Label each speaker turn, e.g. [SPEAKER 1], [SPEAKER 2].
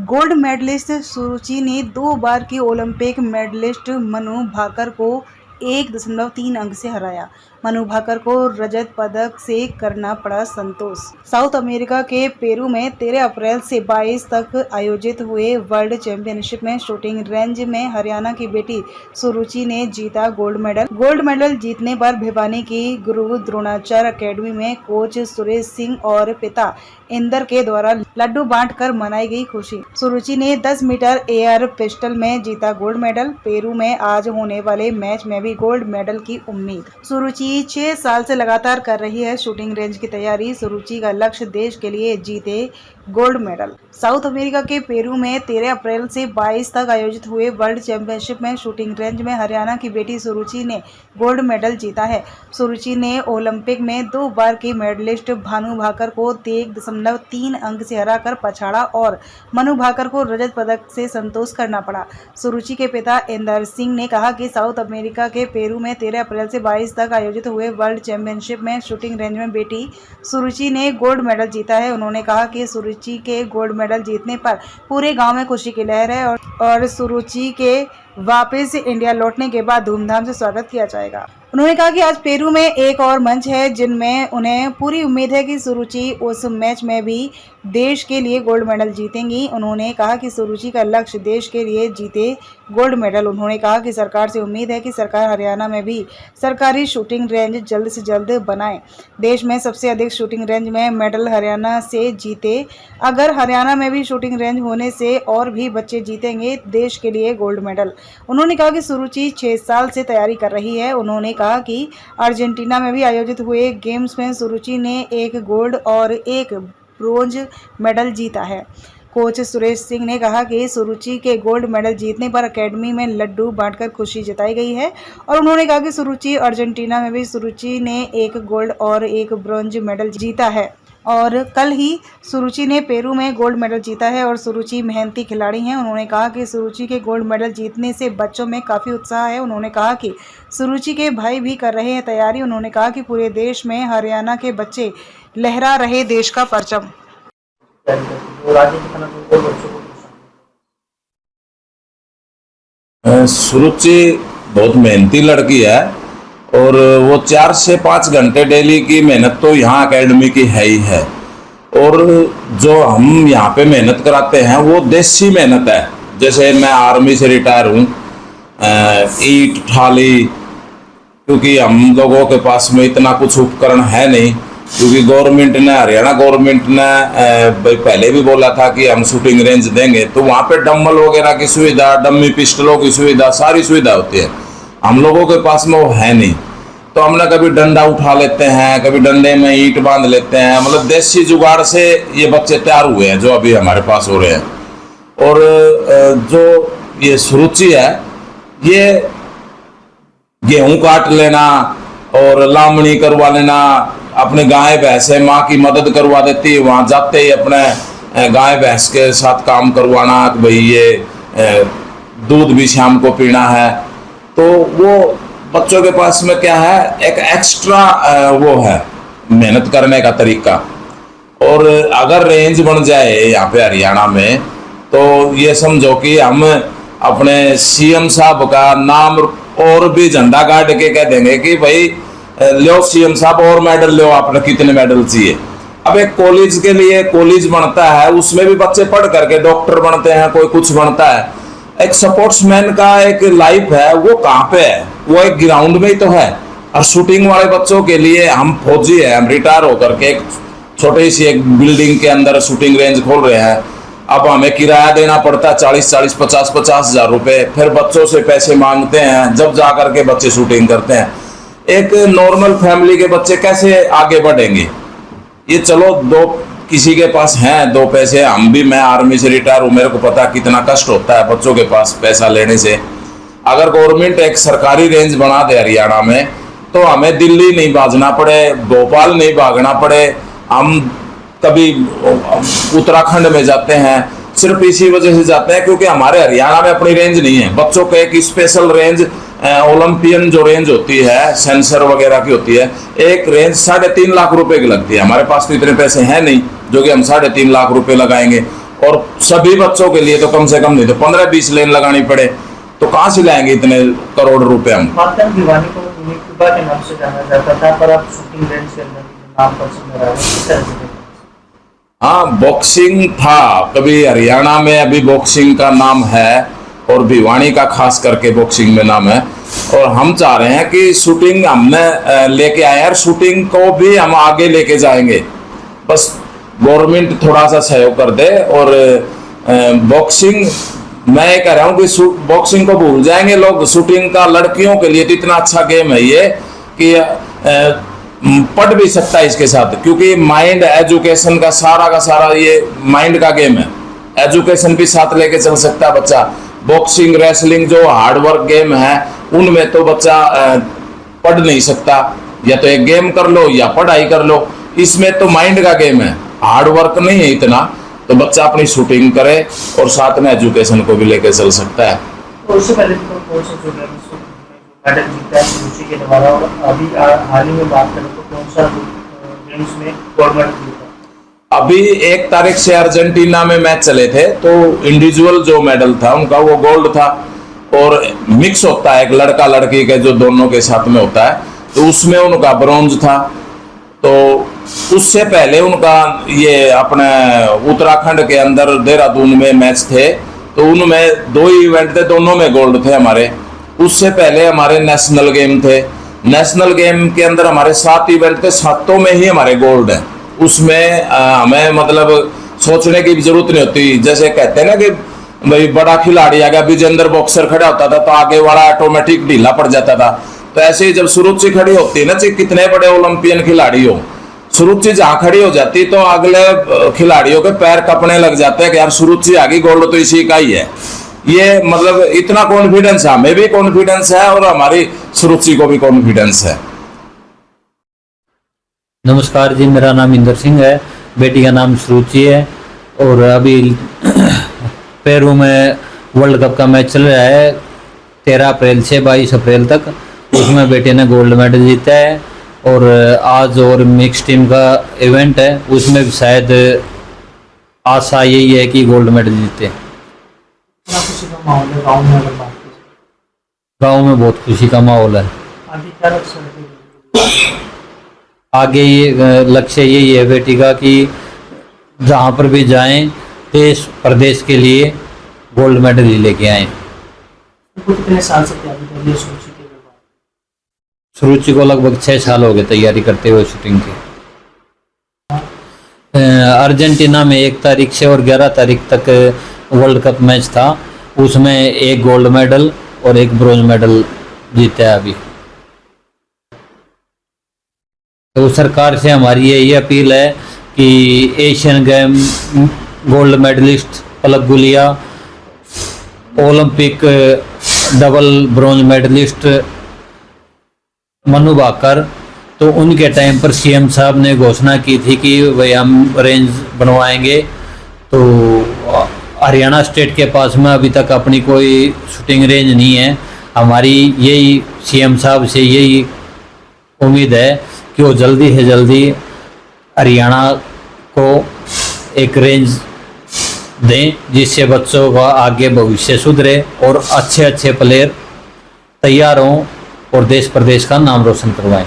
[SPEAKER 1] Gold medallist सुरुचि ने 2 बार की Olympic medallist Manu Bhaker को 1.3 अंक से हराया। मनु भाकर को रजत पदक से करना पड़ा संतोष। साउथ अमेरिका के पेरू में 13 अप्रैल से 22 तक आयोजित हुए वर्ल्ड चैंपियनशिप में शूटिंग रेंज में हरियाणा की बेटी सुरुचि ने जीता गोल्ड मेडल। गोल्ड मेडल जीतने पर भिवानी की गुरु द्रोणाचार्य अकेडमी में कोच सुरेश सिंह और पिता इंदर के द्वारा लड्डू बांटकर मनाई गई खुशी। सुरुचि ने 10 मीटर एयर पिस्टल में जीता गोल्ड मेडल। पेरू में आज होने वाले मैच में भी गोल्ड मेडल की उम्मीद। सुरुचि 6 साल से लगातार कर रही है शूटिंग रेंज की तैयारी। सुरुचि का लक्ष्य देश के लिए जीते गोल्ड मेडल। साउथ अमेरिका के पेरू में 13 अप्रैल से 22 तक आयोजित हुए वर्ल्ड चैंपियनशिप में शूटिंग रेंज में हरियाणा की बेटी सुरुचि ने गोल्ड मेडल जीता है। सुरुचि ने ओलंपिक में 2 बार की मेडलिस्ट भानु भाकर को 1.3 अंक से हराकर पछाड़ा और मनु भाकर को रजत पदक से संतोष करना पड़ा। सुरुचि के पिता इंदर सिंह ने कहा कि साउथ अमेरिका के पेरू में 13 अप्रैल से 22 तक आयोजित हुए वर्ल्ड चैंपियनशिप में शूटिंग रेंज में बेटी सुरुचि ने गोल्ड मेडल जीता है। उन्होंने कहा कि सुरुचि के गोल्ड मेडल जीतने पर पूरे गांव में खुशी की लहर है और सुरुचि के वापस इंडिया लौटने के बाद धूमधाम से स्वागत किया जाएगा। उन्होंने कहा कि आज पेरू में एक और मंच है जिनमें उन्हें पूरी उम्मीद है कि सुरुचि उस मैच में भी देश के लिए गोल्ड मेडल जीतेंगी। उन्होंने कहा कि सुरुचि का लक्ष्य देश के लिए जीते गोल्ड मेडल। उन्होंने कहा कि सरकार से उम्मीद है कि सरकार हरियाणा में भी सरकारी शूटिंग रेंज जल्द से जल्द बनाए। देश में सबसे अधिक शूटिंग रेंज में मेडल हरियाणा से जीते। अगर हरियाणा में भी शूटिंग रेंज होने से और भी बच्चे जीतेंगे देश के लिए गोल्ड मेडल। उन्होंने कहा कि सुरुचि 6 साल से तैयारी कर रही है। उन्होंने कहा कि अर्जेंटीना में भी आयोजित हुए गेम्स में सुरुचि ने 1 गोल्ड और 1 ब्रोंज मेडल जीता है। कोच सुरेश सिंह ने कहा कि सुरुचि के गोल्ड मेडल जीतने पर अकेडमी में लड्डू बांटकर खुशी जताई गई है और उन्होंने कहा कि सुरुचि अर्जेंटीना में भी सुरुचि ने 1 गोल्ड और 1 ब्रोंज मेडल जीता है और कल ही सुरुचि ने पेरू में गोल्ड मेडल जीता है और सुरुचि मेहनती खिलाड़ी हैं। उन्होंने कहा कि सुरुचि के गोल्ड मेडल जीतने से बच्चों में काफ़ी उत्साह है। उन्होंने कहा कि सुरुचि के भाई भी कर रहे हैं तैयारी। उन्होंने कहा कि पूरे देश में हरियाणा के बच्चे लहरा रहे देश का परचम।
[SPEAKER 2] सुरुचि बहुत मेहनती लड़की है और वो 4 से 5 घंटे डेली की मेहनत तो यहाँ एकेडमी की है ही है। और जो हम यहाँ पे मेहनत कराते हैं वो देसी मेहनत है। जैसे मैं आर्मी से रिटायर हूँ, ईंट थाली, क्योंकि हम लोगों के पास में इतना कुछ उपकरण है नहीं, क्योंकि गवर्नमेंट ने, हरियाणा गवर्नमेंट ने पहले भी बोला था कि हम शूटिंग रेंज देंगे, तो वहाँ पे डम्बल वगैरह की सुविधा, डम्मी पिस्टलों की सुविधा, सारी सुविधा होती है। हम लोगों के पास में वो है नहीं, तो हमने कभी डंडा उठा लेते हैं, कभी डंडे में ईंट बांध लेते हैं। मतलब देसी जुगाड़ से ये बच्चे तैयार हुए हैं जो अभी हमारे पास हो रहे हैं। और जो ये सुरुचि है, ये गेहूं काट लेना और लामणी करवा लेना, अपने गाय भैंस है माँ की मदद करवा देती है, वहाँ जाते ही अपने गाय भैंस के साथ काम करवाना, भाई ये दूध भी शाम को पीना है। तो वो बच्चों के पास में क्या है, एक एक्स्ट्रा वो है मेहनत करने का तरीका। और अगर रेंज बन जाए यहाँ पे हरियाणा में, तो ये समझो कि हम अपने सीएम साहब का नाम और भी झंडा गाड़ के कह देंगे कि भाई लो सीएम साहब और मेडल लो, आपने कितने मेडल चाहिए। अब एक कॉलेज के लिए कॉलेज बनता है, उसमें भी बच्चे पढ़ करके डॉक्टर बनते हैं, कोई कुछ बनता है। एक स्पोर्ट्समैन का एक लाइफ है, वो कहाँ पे है, वो एक ग्राउंड में ही तो है। और शूटिंग वाले बच्चों के लिए हम फौजी है, हम रिटायर होकर के एक छोटी सी एक बिल्डिंग के अंदर शूटिंग रेंज खोल रहे हैं। अब हमें किराया देना पड़ता है 40-40, 50-50 हजार रुपए, फिर बच्चों से पैसे मांगते हैं, जब जा करके बच्चे शूटिंग करते हैं। एक नॉर्मल फैमिली के बच्चे कैसे आगे बढ़ेंगे। ये चलो दो किसी के पास हैं 2 पैसे, हम भी, मैं आर्मी से रिटायर हूँ, मेरे को पता कितना कष्ट होता है बच्चों के पास पैसा लेने से। अगर गवर्नमेंट एक सरकारी रेंज बना दे हरियाणा में, तो हमें दिल्ली नहीं भागना पड़े, भोपाल नहीं भागना पड़े। हम कभी उत्तराखंड में जाते हैं, सिर्फ इसी वजह से जाते हैं क्योंकि हमारे हरियाणा में अपनी रेंज नहीं है। बच्चों को एक स्पेशल रेंज, ओलंपियन जो रेंज होती है, सेंसर वगैरह की होती है, एक रेंज 3.5 लाख रुपए की लगती है। हमारे पास तो इतने पैसे हैं नहीं जो कि हम 3.5 लाख रुपए लगाएंगे। और सभी बच्चों के लिए तो कम से कम नहीं तो 15-20 लेन लगानी पड़े, तो कहाँ से लाएंगे इतने करोड़ रुपए हम।
[SPEAKER 3] मातम भिवानी को मिकुबा के नाम से जाना जाता था, पर अब शूटिंग रेंज के अंदर नाम पर सुन रहा है, किस तरह से?
[SPEAKER 2] हाँ, बॉक्सिंग था कभी हरियाणा में, अभी बॉक्सिंग का नाम है और भिवानी का खास करके बॉक्सिंग में नाम है। और हम चाह रहे हैं कि शूटिंग हमने लेके आए हैं और शूटिंग को भी हम आगे लेके जाएंगे, बस गवर्नमेंट थोड़ा सा सहयोग कर दे। और बॉक्सिंग मैं ये कह रहा हूँ कि बॉक्सिंग को भूल जाएंगे लोग, शूटिंग का लड़कियों के लिए तो इतना अच्छा गेम है ये कि पढ़ भी सकता है इसके साथ, क्योंकि माइंड एजुकेशन का सारा ये माइंड का गेम है, एजुकेशन भी साथ लेके चल सकता है बच्चा। बॉक्सिंग रेसलिंग जो हार्डवर्क गेम है उनमें तो बच्चा पढ़ नहीं सकता, या तो एक गेम कर लो या पढ़ाई कर लो, इसमें तो माइंड का गेम है, हार्डवर्क नहीं है इतना, तो बच्चा अपनी शूटिंग करे और साथ में एजुकेशन को भी लेके चल सकता है।
[SPEAKER 3] तो उससे पहले तो कौन सा जो मेडल जीता है रुचि के द्वारा, और अभी हाल ही में बात करें तो कौन सा गेम्स में गोल्ड मेडल जीता?
[SPEAKER 2] अभी 1 तारीख से अर्जेंटीना में मैच चले थे, तो इंडिविजुअल जो मेडल था उनका वो गोल्ड था, और मिक्स होता है एक लड़का लड़की के जो दोनों के साथ में होता है, तो उसमें उनका ब्रॉन्ज था। तो उससे पहले उनका ये अपने उत्तराखंड के अंदर देहरादून में मैच थे, तो उनमें 2 इवेंट थे, दोनों में गोल्ड थे हमारे। उससे पहले हमारे नेशनल गेम थे, नेशनल गेम के अंदर हमारे 7 इवेंट थे, 7 में ही हमारे गोल्ड है। उसमें हमें मतलब सोचने की भी जरूरत नहीं होती, जैसे कहते हैं ना कि भाई बड़ा खिलाड़ी आ गया, विजेंद्र बॉक्सर खड़ा होता था तो आगे वाला ऑटोमेटिक ढीला पड़ जाता था, तो ऐसे ही जब सुरुचि खड़ी होती है ना, चाहे कितने बड़े ओलंपियन खिलाड़ी हो, सुरुचि जहाँ खड़ी हो जाती तो अगले खिलाड़ियों के पैर कपने लग जाते हैं कि यार सुरुचि आ गई, गोल्ड तो इसी का ही है। ये मतलब इतना कॉन्फिडेंस है, हमें भी कॉन्फिडेंस है और हमारी सुरुचि को भी कॉन्फिडेंस है।
[SPEAKER 4] नमस्कार जी, मेरा नाम इंदर सिंह है, बेटी का नाम सुरुचि है, और अभी पेरू में वर्ल्ड कप का मैच चल रहा है 13 अप्रैल से 22 अप्रैल तक, उसमें बेटे ने गोल्ड मेडल जीता है। और आज और मिक्स टीम का इवेंट है, उसमें भी शायद आशा यही है कि गोल्ड मेडल जीते।
[SPEAKER 3] खुशी का माहौल है गाँव में, अगर बात करें
[SPEAKER 4] गाँव में बहुत खुशी का माहौल है।
[SPEAKER 3] आगे क्या लक्ष्य है?
[SPEAKER 4] आगे ये लक्ष्य यही है बेटी का कि जहाँ पर भी जाएं देश प्रदेश के लिए गोल्ड मेडल ही लेके आए।
[SPEAKER 3] तो कितने साल से तैयारी कर रही है सुरुचि के बाद?
[SPEAKER 4] सुरुचि को लगभग 6 साल हो गए तैयारी करते हुए शूटिंग की। अर्जेंटीना में 1 तारीख से और 11 तारीख तक वर्ल्ड कप मैच था, उसमें 1 गोल्ड मेडल और 1 ब्रोंज मेडल जीता है अभी। तो सरकार से हमारी यही अपील है कि Asian game gold medalist Palak Gulia, Olympic double bronze medalist Manu Bhaker, तो उनके टाइम पर सीएम साहब ने घोषणा की थी कि भाई हम रेंज बनवाएंगे। तो हरियाणा स्टेट के पास में अभी तक अपनी कोई शूटिंग रेंज नहीं है। हमारी यही सीएम साहब से यही उम्मीद है कि वो जल्दी से जल्दी हरियाणा को एक रेंज दें, जिससे बच्चों का आगे भविष्य सुधरे और अच्छे प्लेयर तैयार हों और देश प्रदेश का नाम रोशन करवाएं।